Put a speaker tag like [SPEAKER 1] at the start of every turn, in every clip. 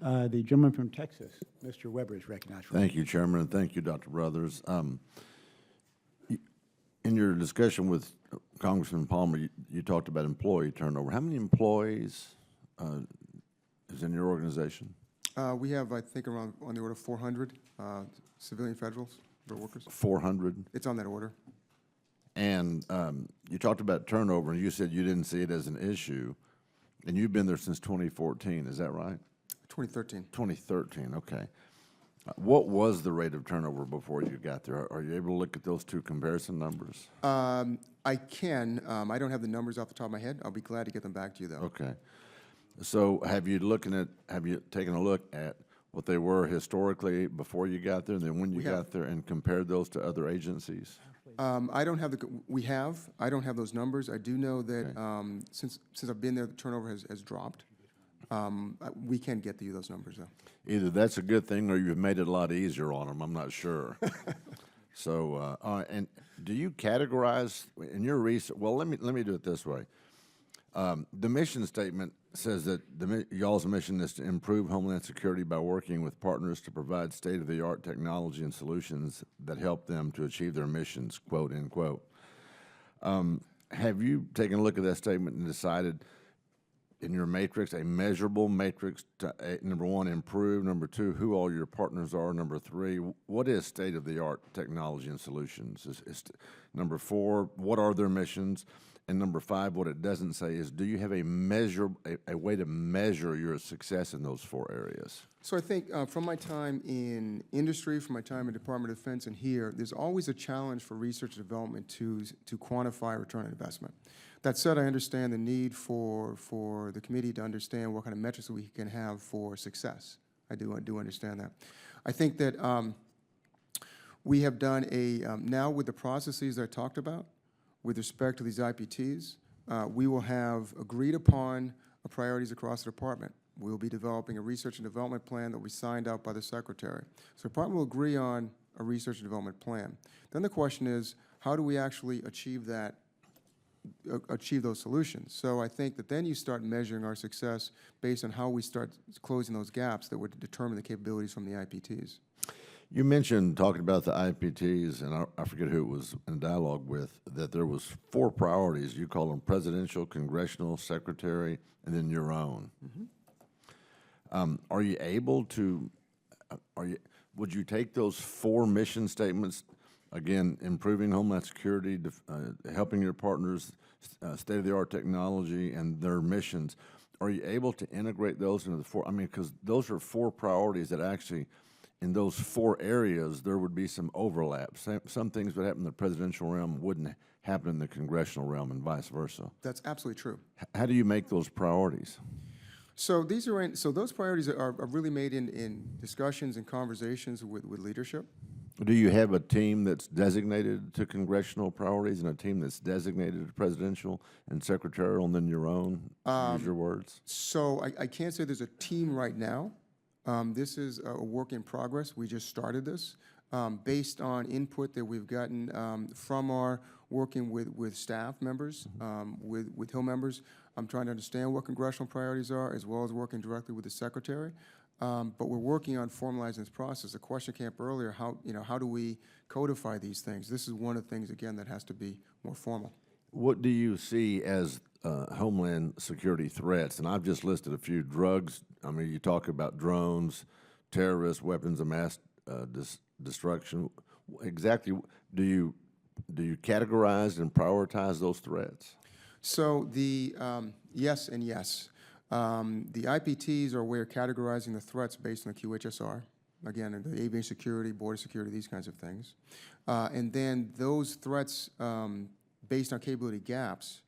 [SPEAKER 1] The gentleman from Texas, Mr. Weber, is recognized.
[SPEAKER 2] Thank you, Chairman, and thank you, Dr. Brothers. In your discussion with Congressman Palmer, you talked about employee turnover. How many employees is in your organization?
[SPEAKER 3] We have, I think, around on the order of 400 civilian federals, workers.
[SPEAKER 2] 400?
[SPEAKER 3] It's on that order.
[SPEAKER 2] And you talked about turnover, and you said you didn't see it as an issue, and you've been there since 2014, is that right?
[SPEAKER 3] 2013.
[SPEAKER 2] 2013, okay. What was the rate of turnover before you got there? Are you able to look at those two comparison numbers?
[SPEAKER 3] I can. I don't have the numbers off the top of my head. I'll be glad to get them back to you, though.
[SPEAKER 2] Okay. So have you taken a look at what they were historically before you got there, and then when you got there, and compared those to other agencies?
[SPEAKER 3] I don't have I don't have those numbers. I do know that since I've been there, the turnover has dropped. We can get you those numbers, though.
[SPEAKER 2] Either that's a good thing, or you've made it a lot easier on them. I'm not sure. So, and do you categorize in your research? Well, let me do it this way. The mission statement says that y'all's mission is to improve Homeland Security by working with partners to provide state-of-the-art technology and solutions that help them to achieve their missions, quote, end quote. Have you taken a look at that statement and decided in your matrix, a measurable matrix to, number one, improve, number two, who all your partners are, number three, what is state-of-the-art technology and solutions? Number four, what are their missions? And number five, what it doesn't say is, do you have a way to measure your success in those four areas?
[SPEAKER 3] So I think from my time in industry, from my time in Department of Defense and here, there's always a challenge for research and development to quantify return on investment. That said, I understand the need for the committee to understand what kind of metrics we can have for success. I do understand that. I think that we have done now with the processes that I talked about, with respect to these IPTs, we will have agreed upon priorities across the department. We will be developing a research and development plan that will be signed out by the Secretary. So the department will agree on a research and development plan. Then the question is, how do we actually achieve those solutions? So I think that then you start measuring our success based on how we start closing those gaps that would determine the capabilities from the IPTs.
[SPEAKER 2] You mentioned, talking about the IPTs, and I forget who it was in dialogue with, that there was four priorities. You call them presidential, congressional, secretary, and then your own. Mm-hmm. Are you able to, would you take those four mission statements, again, improving Homeland Security, helping your partners, state-of-the-art technology, and their missions, are you able to integrate those into the four? I mean, because those are four priorities that actually, in those four areas, there would be some overlap. Some things that happen in the presidential realm wouldn't happen in the congressional realm, and vice versa.
[SPEAKER 3] That's absolutely true.
[SPEAKER 2] How do you make those priorities?
[SPEAKER 3] So those priorities are really made in discussions and conversations with leadership.
[SPEAKER 2] Do you have a team that's designated to congressional priorities and a team that's designated to presidential and secretarial, and then your own? Use your words.
[SPEAKER 3] So I can't say there's a team right now. This is a work in progress. We just started this based on input that we've gotten from our working with staff members, with Hill members. I'm trying to understand what congressional priorities are, as well as working directly with the Secretary. But we're working on formalizing this process. The question came up earlier, how do we codify these things? This is one of the things, again, that has to be more formal.
[SPEAKER 2] What do you see as Homeland Security threats? And I've just listed a few. Drugs, I mean, you talk about drones, terrorists, weapons of mass destruction. Exactly, do you categorize and prioritize those threats?
[SPEAKER 3] So the yes and yes. The IPTs are where categorizing the threats based on the QHSR. Again, the aviation security, border security, these kinds of things. And then those threats based on capability gaps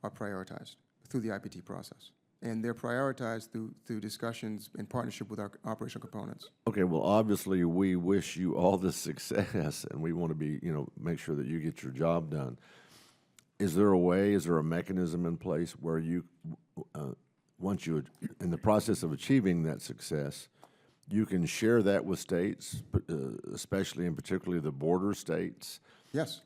[SPEAKER 3] are prioritized through the IPT process. And they're prioritized through discussions in partnership with our operational components. Okay,
[SPEAKER 2] well, obviously, we wish you all the success, and we want to make sure that you get your job done. Is there a mechanism in place where you, once you, in the process of achieving that success, you can share that with states, especially and particularly the border states?
[SPEAKER 3] Yes.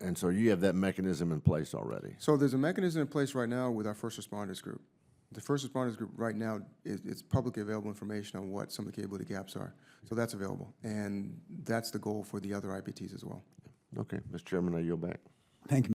[SPEAKER 2] And so you have that mechanism in place already?
[SPEAKER 3] So there's a mechanism in place right now with our first responders group. The first responders group right now, it's publicly available information on what some of the capability gaps are. So that's available. And that's the goal for the other IPTs as well.
[SPEAKER 2] Okay, Mr. Chairman, I yield back.
[SPEAKER 1] Thank you.